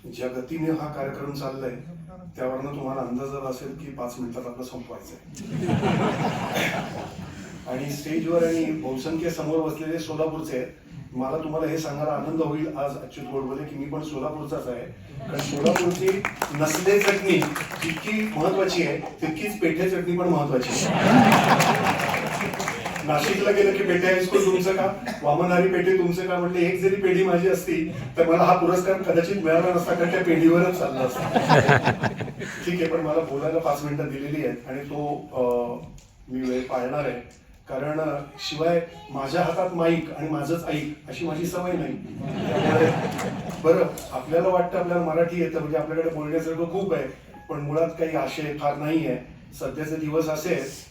ज्या गतीने हा कार्यक्रम चाललाय त्यावरनं तुम्हाला अंदाज आला असेल की 5 मिनिटात आपलं संपवायचंय. आणि स्टेजवर आणि बहुसंख्य समोर बसलेले सोलापूरचे आहेत. मला तुम्हाला हे सांगायला आनंद होईल आज अच्युत गोडबोले की मी पण सोलापूरचाच आहे. कारण सोलापूरची नसले चटणी जितकी महत्वाची आहे तितकीच पेठे चटणी पण महत्वाची आहे. नाशिकला गेलं की पेठे हायस्कूल तुमचं का, वामनहारी पेठे तुमचं का, म्हटलं एक जरी पेढी माझी असती तर मला हा पुरस्कार कदाचित मिळाला नसता, कारण त्या पेढीवरच चालला असता. ठीक आहे, पण मला बोलायला 5 मिनिटं दिलेली आहेत आणि तो मी वेळ पाळणार आहे. कारण शिवाय माझ्या हातात माईक आणि माझंच ऐक अशी माझी सवय नाही. त्यामुळे बरं, आपल्याला वाटतं आपल्याला मराठी येतं म्हणजे आपल्याकडे बोलण्यासारखं खूप आहे, पण मुळात काही आशय फार नाही आहे. सध्याचे दिवस असे आहेत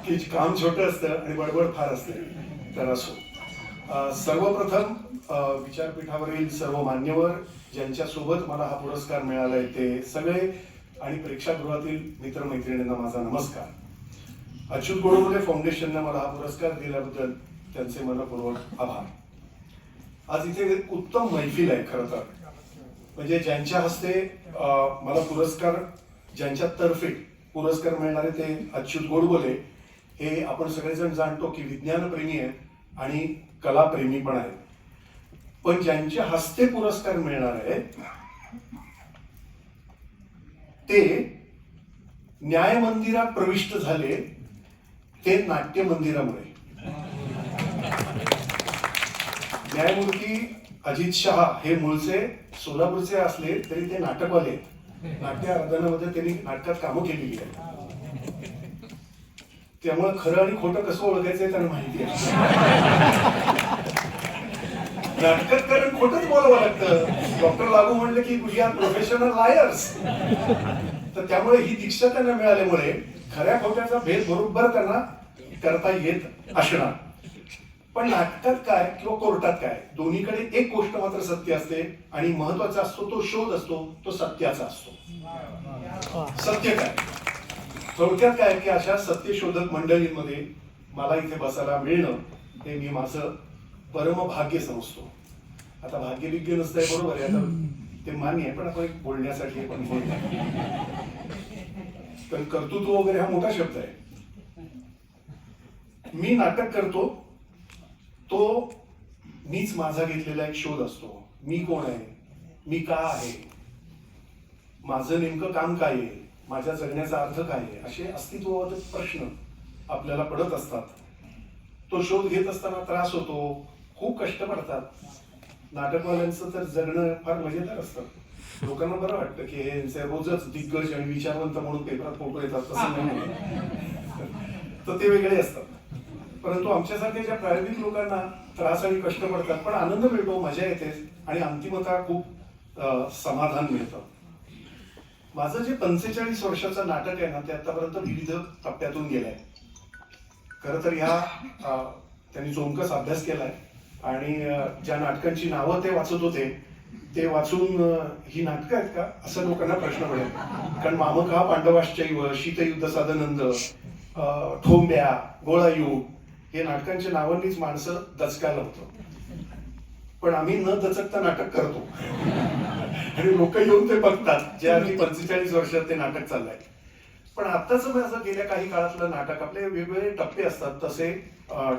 की काम छोटं असतं आणि बडबड फार असते. तर असो, सर्वप्रथम विचारपीठावरील सर्व मान्यवर ज्यांच्यासोबत मला हा पुरस्कार मिळालाय ते सगळे आणि प्रेक्षागृहातील मित्रमैत्रिणींना माझा नमस्कार. अच्युत गोडबोले फाउंडेशनने मला हा पुरस्कार दिल्याबद्दल त्यांचे मनपूर्वक आभार. आज इथे एक उत्तम मैफिल आहे. खरं तर म्हणजे ज्यांच्या हस्ते मला पुरस्कार, ज्यांच्यातर्फे पुरस्कार मिळणारे ते अच्युत गोडबोले हे आपण सगळेजण जाणतो की विज्ञानप्रेमी आहेत आणि कलाप्रेमी पण आहेत. पण ज्यांच्या हस्ते पुरस्कार मिळणार आहे ते न्याय मंदिरात प्रविष्ट झाले ते नाट्य मंदिरामुळे. न्यायमूर्ती अजित शहा हे मूळचे सोलापूरचे असले तरी ते नाटकवाले आहेत. नाट्य अर्धनामध्ये त्यांनी नाटकात कामं केलेली आहेत. त्यामुळे खरं आणि खोटं कसं ओळखायचं त्यांना माहिती आहे. नाटकात कारण खोटंच बोलावं लागतं. डॉक्टर लागू म्हणले की वी आर प्रोफेशनल लायर्स. तर त्यामुळे ही दीक्षा त्यांना मिळाल्यामुळे खऱ्या खोट्याचा भेद बरोबर त्यांना करता येत असणार. पण नाटकात काय किंवा कोर्टात काय, दोन्हीकडे एक गोष्ट मात्र सत्य असते आणि महत्वाचा असतो तो शोध असतो, तो सत्याचा असतो. सत्य काय, थोडक्यात काय की अशा सत्यशोधक मंडळींमध्ये मला इथे बसायला मिळणं हे मी माझं परम भाग्य समजतो. आता भाग्य विग्य नसतंय, बरोबर आहे, आता ते मान्य आहे, पण आपण एक बोलण्यासाठी पण तर कर्तृत्व वगैरे हा मोठा शब्द आहे. मी नाटक करतो तो मीच माझा घेतलेला एक शोध असतो. मी कोण आहे, मी का आहे, माझं नेमकं काम काय आहे, माझ्या जगण्याचा अर्थ काय आहे, असे अस्तित्ववादी प्रश्न आपल्याला पडत असतात. तो शोध घेत असताना त्रास होतो, खूप कष्ट पडतात. नाटकवाल्यांचं तर जगणं फार मजेदार असतं. लोकांना बरं वाटतं की हे रोजच दिग्गज आणि विचारवंत म्हणून पेपरात फोटो येतात, तसं नाही. तर ते वेगळे असतात. परंतु आमच्यासारख्या ज्या प्रायोगिक लोकांना त्रास आणि कष्ट पडतात, पण आनंद मिळतो, मजा येते आणि अंतिमतः खूप समाधान मिळतं. माझं जे 45 वर्षाचं नाटक आहे ना, ते आतापर्यंत विविध टप्प्यातून गेलंय. खरं तर ह्या त्यांनी जोमकस अभ्यास केलाय आणि ज्या नाटकांची नावं ते वाचत होते ते वाचून ही नाटकं आहेत का असं लोकांना प्रश्न पडेल. कारण मामका पांडवाश्चैव, शीतयुद्ध साधानंद, ठोंब्या, गोळायुग हे नाटकांच्या नावांनीच माणसं दचकायला होतं. पण आम्ही न दचकता नाटक करतो आणि लोक येऊन ते बघतात. जे आम्ही 45 वर्षात ते नाटक चाललंय. पण आत्ताच माझं गेल्या काही काळातलं नाटक, आपले वेगवेगळे टप्पे असतात तसे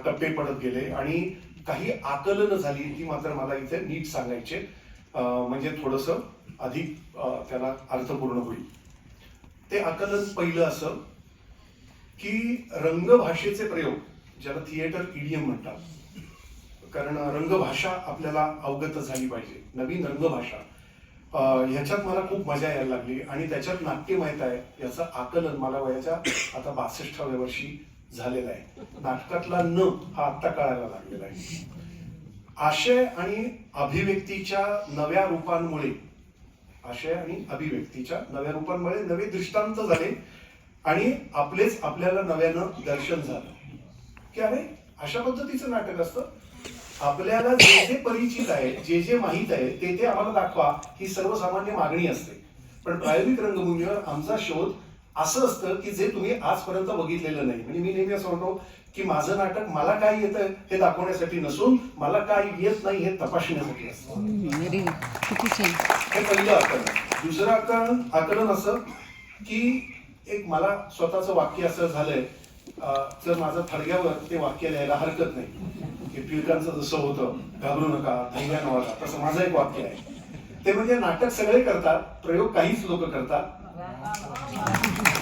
टप्पे पडत गेले आणि काही आकलन झाली ती मात्र मला इथे नीट सांगायचे, म्हणजे थोडस अधिक त्याला अर्थपूर्ण होईल. ते आकलन पहिलं असं की रंगभाषेचे प्रयोग, ज्याला थिएटर इडियम म्हणतात, कारण रंगभाषा आपल्याला अवगत झाली पाहिजे, नवीन रंगभाषा, ह्याच्यात मला खूप मजा यायला लागली आणि त्याच्यात नाट्यमयता आहे याचं आकलन मला वयाच्या आता 62व्या वर्षी झालेलं आहे. नाटकातला न हा आत्ता कळायला लागलेला आहे. आशय आणि अभिव्यक्तीच्या नव्या रूपांमुळे, आशय आणि अभिव्यक्तीच्या नव्या रूपांमुळे नवे दृष्टांत झाले आणि आपलेच आपल्याला नव्यानं दर्शन झालं की अरे अशा पद्धतीचं नाटक असतं. आपल्याला जे जे परिचित आहे, जे जे माहीत आहे ते ते आम्हाला दाखवा, ही सर्वसामान्य मागणी असते. पण प्रायोगिक रंगभूमीवर आमचा शोध असं असतं की जे तुम्ही आजपर्यंत बघितलेलं नाही. म्हणजे मी नेहमी असं म्हणतो की माझं नाटक मला काय येतं हे दाखवण्यासाठी नसून मला काय येत नाही हे तपासण्यासाठी असतं. हे पहिलं आकलन. दुसरं आकलन असं की एक मला स्वतःचं वाक्य असं झालंय, जर माझं थडग्यावर ते वाक्य लिहायला हरकत नाही की टिळकांचं जसं होतं घाबरू नका धैर्य नव्हता, तसं माझं एक वाक्य आहे. ते म्हणजे नाटक सगळे करतात, प्रयोग काहीच लोक करतात.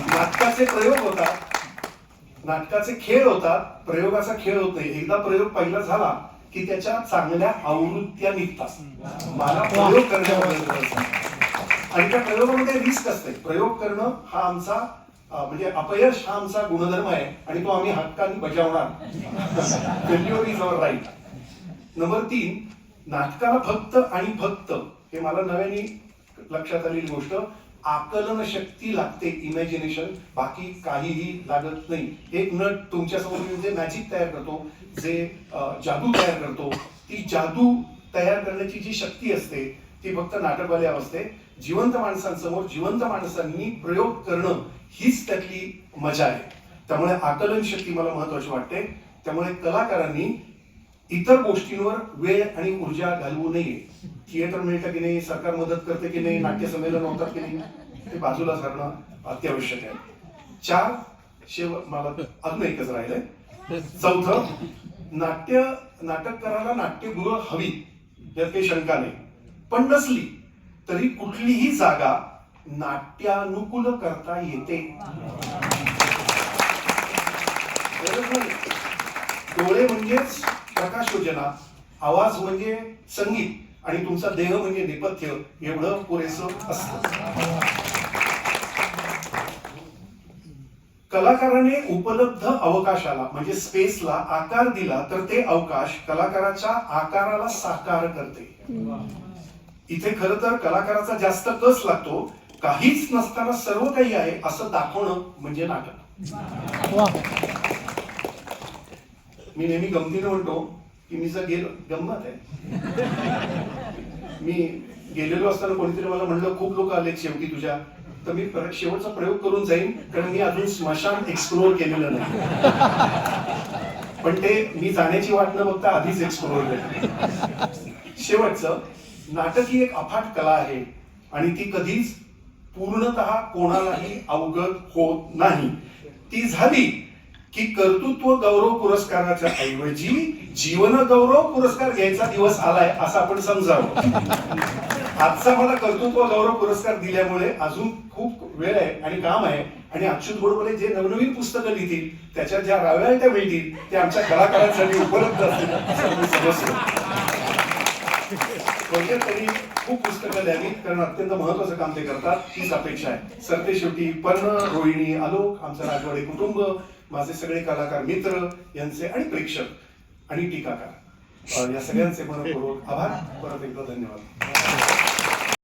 नाटकाचे प्रयोग होतात, नाटकाचे खेळ होतात, प्रयोगाचा खेळ होत नाही. एकदा प्रयोग पहिला झाला की त्याच्या चांगल्या आवृत्त्या निघतात. मला प्रयोग करण्यामध्ये आणि त्या प्रयोगामध्ये रिस्क असते. प्रयोग करणं हा आमचा म्हणजे अपयश हा आमचा गुणधर्म आहे आणि तो आम्ही हक्काने बजावणार. Failure is our right. Number 3, नाटकाला फक्त आणि फक्त, हे मला नव्याने लक्षात आलेली गोष्ट, आकलन शक्ती लागते, इमॅजिनेशन, बाकी काहीही लागत नाही. एक नट तुमच्यासमोर जे मॅजिक तयार करतो, जे जादू तयार करतो, ती जादू तयार करण्याची जी शक्ती असते ती फक्त नाटकवाल्यावर असते. जिवंत माणसांसमोर जिवंत माणसांनी प्रयोग करणं हीच त्यातली मजा आहे. त्यामुळे आकलन शक्ती मला महत्वाची वाटते. त्यामुळे कलाकारांनी इतर गोष्टींवर वेळ आणि ऊर्जा घालवू नये. थिएटर मिळतं की नाही, सरकार मदत करते की नाही, नाट्य संमेलन होतात की नाही, ते बाजूला सारणं अत्यावश्यक आहे. 4, शेवट मला अजून एकच राहिलंय. 4, नाटककाराला नाट्यगृह हवी, यात काही शंका नाही. पण नसली तरी कुठलीही जागा नाट्यानुकूल करता येते. डोळे म्हणजेच प्रकाशयोजना, आवाज म्हणजे संगीत आणि तुमचा देह म्हणजे नेपथ्य, एवढं पुरेसं असतं. कलाकाराने उपलब्ध अवकाशाला म्हणजे स्पेसला आकार दिला तर ते अवकाश कलाकाराच्या आकाराला साकार करते. इथे खरं तर कलाकाराचा जास्त कस लागतो. काहीच नसताना सर्व काही आहे असं दाखवणं म्हणजे नाटक. मी नेहमी गमतीनं म्हणतो की मी जर गेलो, गंमत आहे, मी गेलेलो असताना कोणीतरी मला म्हणलं खूप लोक आले शेवटी तुझ्या, तर मी शेवटचा प्रयोग करून जाईन कारण मी अजून स्मशान एक्सप्लोर केलेलं नाही. पण ते मी जाण्याची वाट न बघता आधीच एक्सप्लोर केलं. शेवटचं, नाटक ही एक अफाट कला आहे आणि ती कधीच पूर्णतः कोणालाही अवगत होत नाही. ती झाली की कर्तृत्व गौरव पुरस्काराच्या ऐवजी जीवन गौरव पुरस्कार घ्यायचा दिवस आलाय असं आपण समजावं. आजचा मला कर्तृत्व गौरव पुरस्कार दिल्यामुळे अजून खूप वेळ आहे आणि काम आहे आणि अच्युत गोडबोले जे नवनवीन पुस्तकं लिहितील त्याच्यात ज्या रॉयल्ट्या मिळतील ते आमच्या कलाकारांसाठी उपलब्ध असतील असं मी समजतो. त्यांनी खूप पुस्तकं द्यावी कारण अत्यंत महत्वाचं काम ते करतात, हीच अपेक्षा आहे. सरते शेवटी पर्ण, रोहिणी, आलोक, आमचं राजवाडे कुटुंब, माझे सगळे कलाकार मित्र यांचे आणि प्रेक्षक आणि टीकाकार या सगळ्यांचे मनपूर्वक आभार. परत एकदा धन्यवाद.